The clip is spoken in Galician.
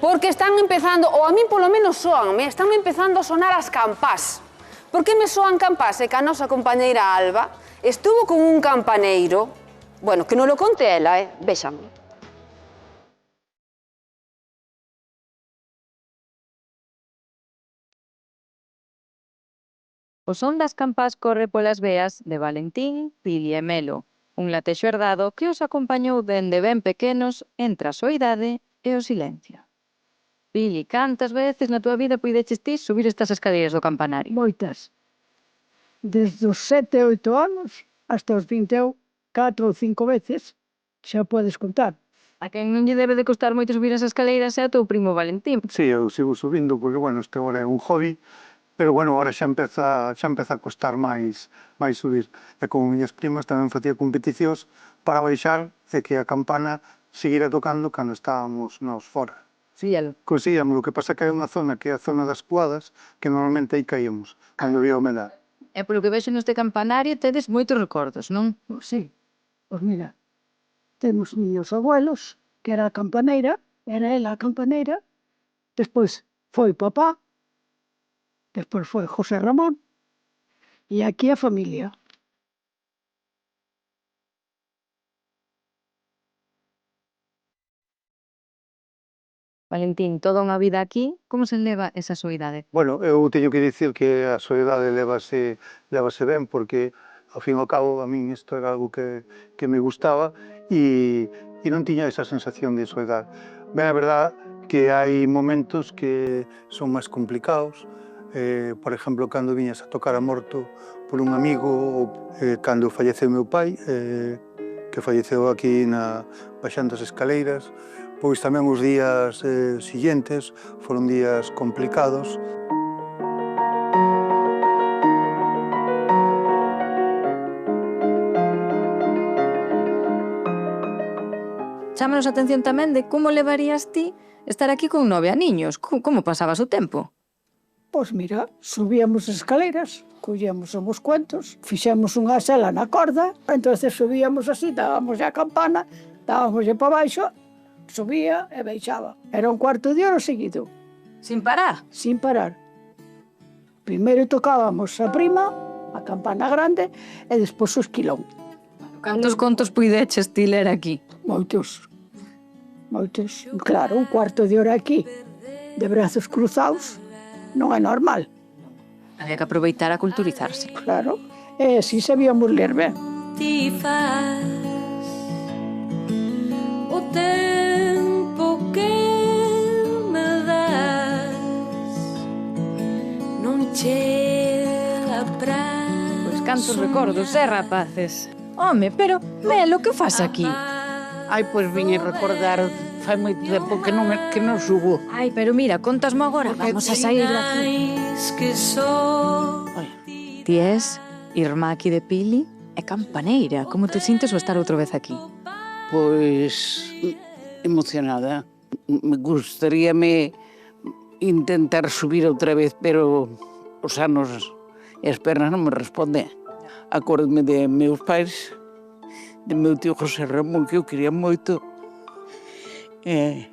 Porque están empezando, ou a min polo menos soanme, están empezando a sonar as campás. Por que me soan campás? É que a nosa compañeira Alba estuvo con un campaneiro, bueno, que non lo conte ela, vexan. O son das campás corre polas veas de Valentín, Pili e Melo, un latexo herdado que os acompañou dende ben pequenos entre a soidade e o silencio. Pili, cantas veces na túa vida puideches ti subir estas escaleras do campanario? Moitas. Desde os 7, 8 anos hasta os 24 ou 5 veces, xa podes contar. A quen non lle debe de costar moito subir as escaleiras é o teu primo Valentín. Sí, eu sigo subindo porque, bueno, este agora é un hobby, pero, bueno, ahora xa empeza a costar máis subir. E con miñas primas tamén facía competicións para baixar e que a campana seguira tocando cando estábamos nós fora. Síalo. Conseguíamos, o que pasa que hai unha zona que é a zona das cuadas que normalmente aí caíamos, cando había humedade. E polo que vexo neste campanario tedes moitos recordos, non? Sí, pois mira, temos miños abuelos, que era a campaneira, era ela a campaneira, despois foi papá, despois foi José Ramón, e aquí a familia. Valentín, toda unha vida aquí, como se leva esa soidade? Bueno, eu teño que dicir que a soledade lévase ben porque, ao fin e ao cabo, a min isto era algo que me gustaba e non tiña esa sensación de soledade. Ben, a verdad que hai momentos que son máis complicados, por exemplo, cando viñas a tocar a Morto por un amigo, ou cando falleceu meu pai, que falleceu aquí baixando as escaleiras, pois tamén os días seguintes foron días complicados. Chámanos a atención tamén de como levarías ti estar aquí con 9 aniños. Como pasabas o tempo? Pois mira, subíamos as escaleiras, collíamos uns cuentos, fixemos unha sela na corda, entonces subíamos así, dábamos a campana, dábamos para baixo, subía e baixaba. Era un cuarto de hora seguido. Sin parar? Sin parar. Primeiro tocábamos a prima, a campana grande, e despois o esquilón. Cantos contos puideches ti ler aquí? Moitos. Moitos. Claro, un cuarto de hora aquí, de brazos cruzados, non é normal. Había que aproveitar a culturizarse. Claro. E así sabíamos ler ben. Ti faz o tempo que me das non chega pra... Pois cantos recordos, rapaces? Home, pero, Melo, que faz aquí? Ai, pois viñe recordar, fai moito tempo que non subo. Ai, pero mira, contasmo agora, vamos a sair daqui. Ti és irmá aquí de Pili e campaneira. Como te sintes o estar outra vez aquí? Pois emocionada. Me gustaríame intentar subir outra vez, pero os anos e as pernas non me responden. Acórdome de meus pais, de meu tío José Ramón, que eu quería moito, e